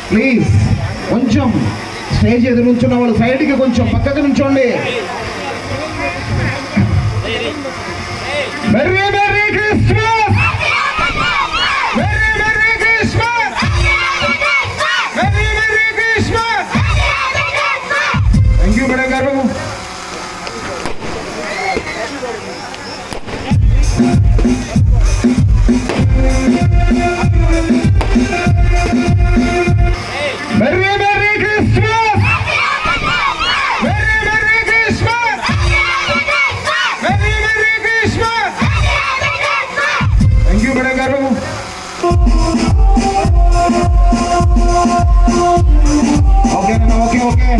Please కొంచెం stage ఎదురు నుంచున్న వాళ్ళు సైడ్కి కొంచెం పక్కకి నుంచోండి. Merry merry Christmas, merry merry Christmas, merry merry Christmas. Thank you madam గారు. Merry merry Christmas, merry merry Christmas, merry merry Christmas. Thank you madam గారు. ఓకేనా? Okay okay.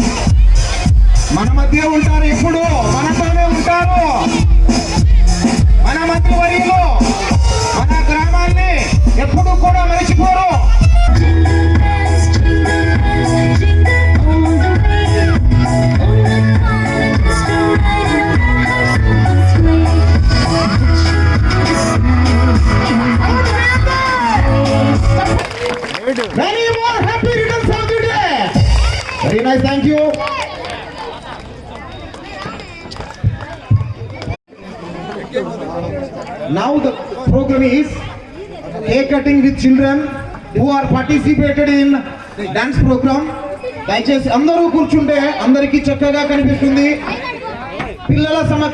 మన మధ్య ఉంటారు, ఎప్పుడు మనతోనే ఉంటారు. మన మంత్రివర్యులు మన గ్రామాన్ని ఎప్పుడు కూడా మర్చిపోరు. Many more happy returns of the day. Very nice, thank you. Now the program is cake cutting with children who are participated in dance program. దయచేసి అందరూ కూర్చుంటే అందరికీ చక్కగా కనిపిస్తుంది. పిల్లల సమక్షం